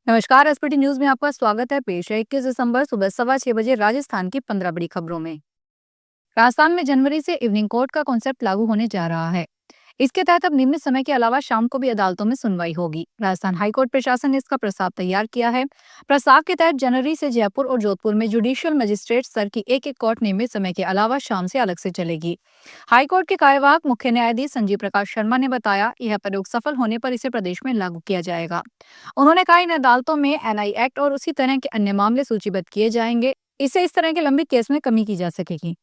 नमस्कार। SPT news में आपका स्वागत है। पेश है 21 दिसंबर सुबह 6:15 राजस्थान की 15 बड़ी खबरों में। राजस्थान में जनवरी से इवनिंग कोर्ट का कॉन्सेप्ट लागू होने जा रहा है। इसके तहत अब नियमित समय के अलावा शाम को भी अदालतों में सुनवाई होगी। राजस्थान हाईकोर्ट प्रशासन ने इसका प्रस्ताव तैयार किया है। प्रस्ताव के तहत जनवरी से जयपुर और जोधपुर में जुडिशियल मजिस्ट्रेट स्तर की एक एक कोर्ट नियमित समय के अलावा शाम से अलग से चलेगी। हाईकोर्ट के कार्यवाहक मुख्य न्यायाधीश संजीव प्रकाश शर्मा ने बताया, यह प्रयोग सफल होने पर इसे प्रदेश में लागू किया जाएगा। उन्होंने कहा, इन अदालतों में एनआई एक्ट और उसी तरह के अन्य मामले सूचीबद्ध किए जाएंगे। इससे इस तरह के लंबित केस में कमी की जा सकेगी।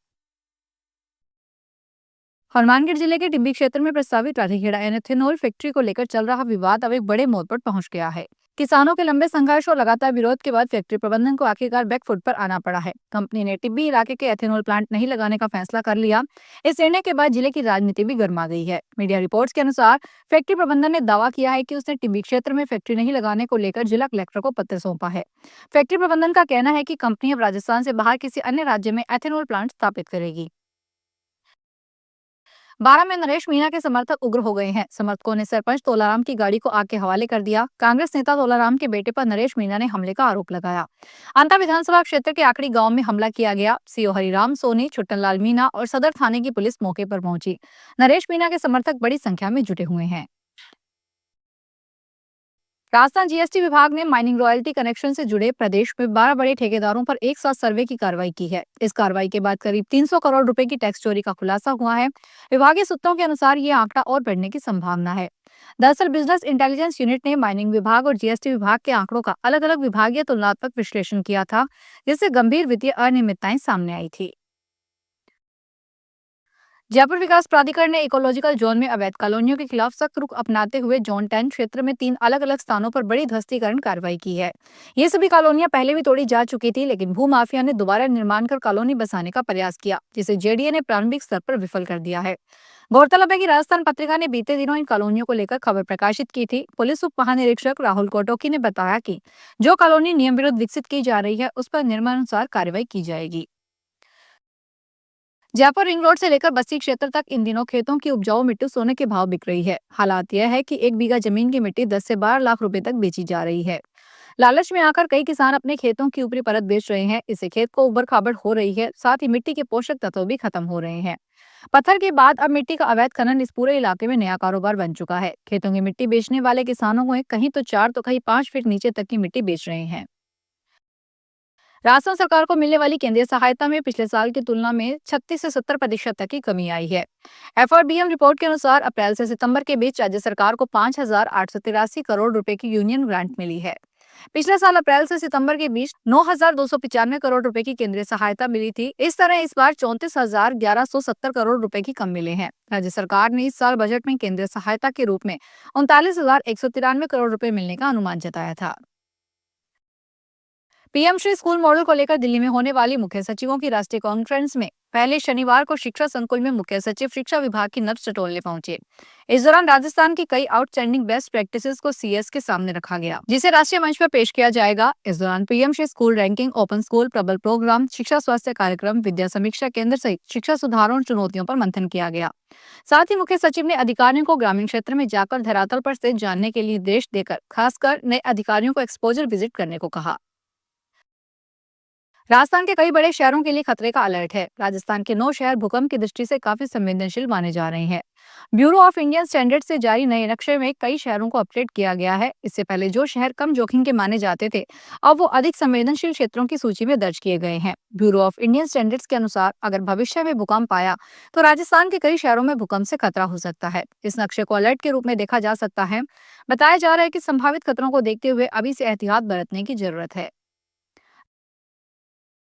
हनुमानगढ़ जिले के टिब्बी क्षेत्र में प्रस्तावित राठीखेड़ा एथेनॉल फैक्ट्री को लेकर चल रहा विवाद अब एक बड़े मोड़ पर पहुंच गया है। किसानों के लंबे संघर्ष और लगातार विरोध के बाद फैक्ट्री प्रबंधन को आखिरकार बैकफुट पर आना पड़ा है। कंपनी ने टिब्बी इलाके के एथेनॉल प्लांट नहीं लगाने का फैसला कर लिया। इस निर्णय के बाद जिले की राजनीति भी गर्मा गई है। मीडिया रिपोर्ट्स के अनुसार फैक्ट्री प्रबंधन ने दावा किया है कि उसने टिब्बी क्षेत्र में फैक्ट्री नहीं लगाने को लेकर जिला कलेक्टर को पत्र सौंपा है। फैक्ट्री प्रबंधन का कहना है कि कंपनी अब राजस्थान से बाहर किसी अन्य राज्य में एथेनॉल प्लांट स्थापित करेगी। बारां में नरेश मीणा के समर्थक उग्र हो गए हैं। समर्थकों ने सरपंच तोलाराम की गाड़ी को आग के हवाले कर दिया। कांग्रेस नेता तोलाराम के बेटे पर नरेश मीणा ने हमले का आरोप लगाया। अंता विधानसभा क्षेत्र के आखड़ी गांव में हमला किया गया। सीओ हरिराम सोनी, छुट्टनलाल मीणा और सदर थाने की पुलिस मौके पर पहुंची। नरेश मीणा के समर्थक बड़ी संख्या में जुटे हुए हैं। राजस्थान जीएसटी विभाग ने माइनिंग रॉयल्टी कनेक्शन से जुड़े प्रदेश में 12 बड़े ठेकेदारों पर एक साथ सर्वे की कार्रवाई की है। इस कार्रवाई के बाद करीब 300 करोड़ रुपए की टैक्स चोरी का खुलासा हुआ है। विभागीय सूत्रों के अनुसार ये आंकड़ा और बढ़ने की संभावना है। दरअसल बिजनेस इंटेलिजेंस यूनिट ने माइनिंग विभाग और जीएसटी विभाग के आंकड़ों का अलग अलग विभागीय तुलनात्मक विश्लेषण किया था, जिससे गंभीर वित्तीय अनियमितताएं सामने आई थी। जयपुर विकास प्राधिकरण ने इकोलॉजिकल जोन में अवैध कॉलोनियों के खिलाफ सख्त रुख अपनाते हुए जोन 10 क्षेत्र में 3 अलग अलग स्थानों पर बड़ी ध्वस्तीकरण कार्रवाई की है। ये सभी कॉलोनियां पहले भी तोड़ी जा चुकी थी, लेकिन भूमाफिया ने दोबारा निर्माण कर कॉलोनी बसाने का प्रयास किया, जिसे जेडीए ने प्रारंभिक स्तर पर विफल कर दिया है। गौरतलब है कि राजस्थान पत्रिका ने बीते दिनों इन कॉलोनियों को लेकर खबर प्रकाशित की थी। पुलिस उप महानिरीक्षक राहुल कोटोकी ने बताया कि जो कॉलोनी नियम विरुद्ध विकसित की जा रही है, उस पर नियमानुसार कार्रवाई की जाएगी। जयपुर रिंग रोड से लेकर बस्ती क्षेत्र तक इन दिनों खेतों की उपजाऊ मिट्टी सोने के भाव बिक रही है। हालात यह है कि 1 बीघा जमीन की मिट्टी 10 से 12 लाख रुपए तक बेची जा रही है। लालच में आकर कई किसान अपने खेतों की ऊपरी परत बेच रहे हैं। इससे खेत को उबड़ खाबड़ हो रही है, साथ ही मिट्टी के पोषक तत्व भी खत्म हो रहे हैं। पत्थर के बाद अब मिट्टी का अवैध खनन इस पूरे इलाके में नया कारोबार बन चुका है। खेतों की मिट्टी बेचने वाले किसानों को कहीं तो 4 तो कहीं 5 फीट नीचे तक की मिट्टी बेच रहे हैं। राजस्थान सरकार को मिलने वाली केंद्रीय सहायता में पिछले साल की तुलना में 36 से 70% तक की कमी आई है। एफआरबीएम रिपोर्ट के अनुसार अप्रैल से सितंबर के बीच राज्य सरकार को 5,883 करोड़ रुपए की यूनियन ग्रांट मिली है। पिछले साल अप्रैल से सितंबर के बीच 9,295 करोड़ रुपए की केंद्रीय सहायता मिली थी। इस तरह इस बार 34,1170 करोड़ रुपए की कम मिले हैं। राज्य सरकार ने इस साल बजट में केंद्रीय सहायता के रूप में 39,193 करोड़ रुपए मिलने का अनुमान जताया था। पीएम श्री स्कूल मॉडल को लेकर दिल्ली में होने वाली मुख्य सचिवों की राष्ट्रीय कॉन्फ्रेंस में पहले शनिवार को शिक्षा संकुल में मुख्य सचिव शिक्षा विभाग की नब्ज टटोलने पहुंचे। इस दौरान राजस्थान की कई आउटस्टैंडिंग बेस्ट प्रैक्टिसेस को सीएस के सामने रखा गया, जिसे राष्ट्रीय मंच पर पेश किया जाएगा। इस दौरान PM Shri school ranking, open school प्रबल प्रोग्राम, शिक्षा स्वास्थ्य कार्यक्रम, विद्या समीक्षा केंद्र सहित शिक्षा सुधारों और चुनौतियों पर मंथन किया गया। साथ ही मुख्य सचिव ने अधिकारियों को ग्रामीण क्षेत्र में जाकर धरातल पर स्थिति जानने के लिए निर्देश देकर खासकर नए अधिकारियों को एक्सपोजर विजिट करने को कहा। राजस्थान के कई बड़े शहरों के लिए खतरे का अलर्ट है। राजस्थान के 9 शहर भूकंप की दृष्टि से काफी संवेदनशील माने जा रहे हैं। ब्यूरो ऑफ इंडियन स्टैंडर्ड से जारी नए नक्शे में कई शहरों को अपडेट किया गया है। इससे पहले जो शहर कम जोखिम के माने जाते थे, अब वो अधिक संवेदनशील क्षेत्रों की सूची में दर्ज किए गए हैं। ब्यूरो ऑफ इंडियन स्टैंडर्ड्स के अनुसार अगर भविष्य में भूकंप आया तो राजस्थान के कई शहरों में भूकंप से खतरा हो सकता है। इस नक्शे को अलर्ट के रूप में देखा जा सकता है। बताया जा रहा है कि संभावित खतरों को देखते हुए अभी से एहतियात बरतने की जरूरत है।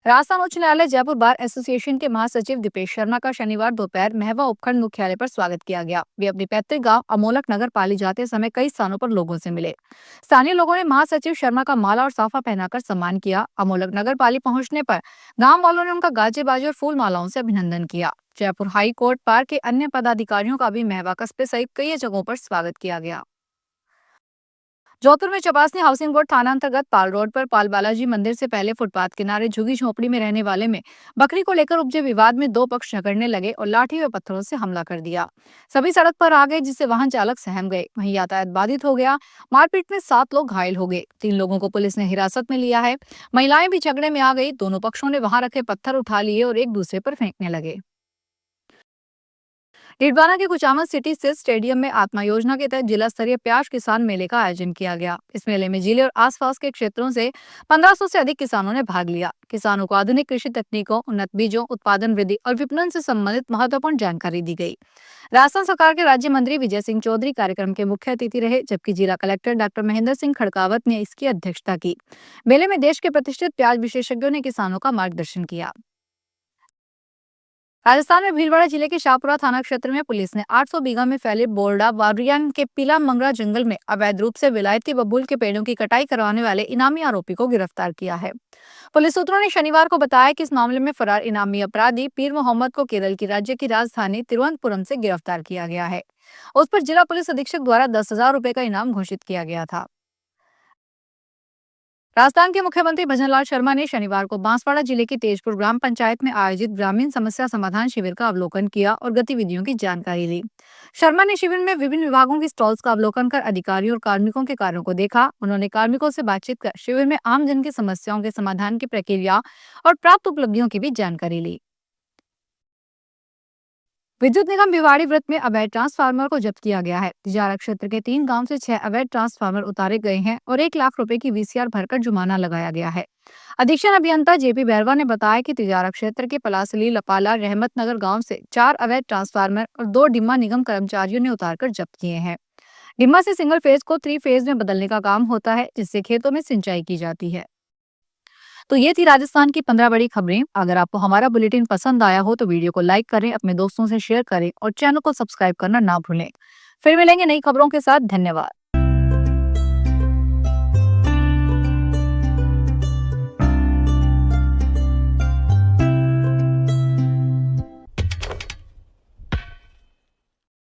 राजस्थान उच्च न्यायालय जयपुर बार एसोसिएशन के महासचिव दीपेश शर्मा का शनिवार दोपहर महवा उपखंड मुख्यालय पर स्वागत किया गया। वे अपने पैतृक गांव अमोलक नगर पाली जाते समय कई स्थानों पर लोगों से मिले। स्थानीय लोगों ने महासचिव शर्मा का माला और साफा पहनाकर सम्मान किया। अमोलक नगर पाली पहुंचने पर गाँव वालों ने उनका गाजे बाजे और फूल मालाओं से अभिनंदन किया। जयपुर हाई कोर्ट पार के अन्य पदाधिकारियों का भी महवा कस्बे सहित कई जगहों पर स्वागत किया गया। जोधपुर में चपासनी हाउसिंग बोर्ड थाना अंतर्गत पाल रोड पर पाल बालाजी मंदिर से पहले फुटपाथ किनारे झुगी झोपड़ी में रहने वाले में बकरी को लेकर उपजे विवाद में दो पक्ष झगड़ने लगे और लाठी व पत्थरों से हमला कर दिया। सभी सड़क पर आ गए, जिससे वाहन चालक सहम गए। वहीं यातायात बाधित हो गया। मारपीट में 7 लोग घायल हो गए। 3 लोगों को पुलिस ने हिरासत में लिया है। महिलाएं भी झगड़े में आ गई। दोनों पक्षों ने वहां रखे पत्थर उठा लिए और एक दूसरे पर फेंकने लगे। डीडवाना के कुचामन सिटी स्थित स्टेडियम में आत्मा योजना के तहत जिला स्तरीय प्याज किसान मेले का आयोजन किया गया। इस मेले में जिले और आसपास के क्षेत्रों से 1500 से अधिक किसानों ने भाग लिया। किसानों को आधुनिक कृषि तकनीकों, उन्नत बीजों, उत्पादन वृद्धि और विपणन से संबंधित महत्वपूर्ण जानकारी दी गई। राजस्थान सरकार के राज्य मंत्री विजय सिंह चौधरी कार्यक्रम के मुख्य अतिथि रहे, जबकि जिला कलेक्टर डॉक्टर महेंद्र सिंह खड़कावत ने इसकी अध्यक्षता की। मेले में देश के प्रतिष्ठित प्याज विशेषज्ञों ने किसानों का मार्गदर्शन किया। राजस्थान में भीलवाड़ा जिले के शाहपुरा थाना क्षेत्र में पुलिस ने 800 बीघा में फैले बोरडा वारियान के पीला मंगरा जंगल में अवैध रूप से विलायती बबूल के पेड़ों की कटाई करवाने वाले इनामी आरोपी को गिरफ्तार किया है। पुलिस सूत्रों ने शनिवार को बताया कि इस मामले में फरार इनामी अपराधी पीर मोहम्मद को केरल की राज्य की राजधानी तिरुवनंतपुरम से गिरफ्तार किया गया है। उस पर जिला पुलिस अधीक्षक द्वारा 10,000 रुपए का इनाम घोषित किया गया था। राजस्थान के मुख्यमंत्री भजनलाल शर्मा ने शनिवार को बांसवाड़ा जिले की तेजपुर ग्राम पंचायत में आयोजित ग्रामीण समस्या समाधान शिविर का अवलोकन किया और गतिविधियों की जानकारी ली। शर्मा ने शिविर में विभिन्न विभागों की स्टॉल्स का अवलोकन कर अधिकारियों और कार्मिकों के कार्यों को देखा। उन्होंने कार्मिकों से बातचीत कर शिविर में आम जन की समस्याओं के समाधान की प्रक्रिया और प्राप्त उपलब्धियों की भी जानकारी ली। विद्युत निगम भिवाड़ी वृत्त में अवैध ट्रांसफार्मर को जब्त किया गया है। तिजारा क्षेत्र के 3 गांव से 6 अवैध ट्रांसफार्मर उतारे गए हैं और 1 लाख रुपए की वीसीआर भरकर जुर्माना लगाया गया है। अधीक्षण अभियंता जेपी बैरवा ने बताया कि तिजारा क्षेत्र के पलासली, लपाला, रहमत नगर गांव से 4 अवैध ट्रांसफार्मर और 2 डिम्मा निगम कर्मचारियों ने उतारकर जब्त किए हैं। डिम्मा से सिंगल फेज को 3 फेज में बदलने का काम होता है, जिससे खेतों में सिंचाई की जाती है। तो ये थी राजस्थान की 15 बड़ी खबरें। अगर आपको हमारा बुलेटिन पसंद आया हो तो वीडियो को लाइक करें, अपने दोस्तों से शेयर करें और चैनल को सब्सक्राइब करना ना भूलें। फिर मिलेंगे नई खबरों के साथ। धन्यवाद।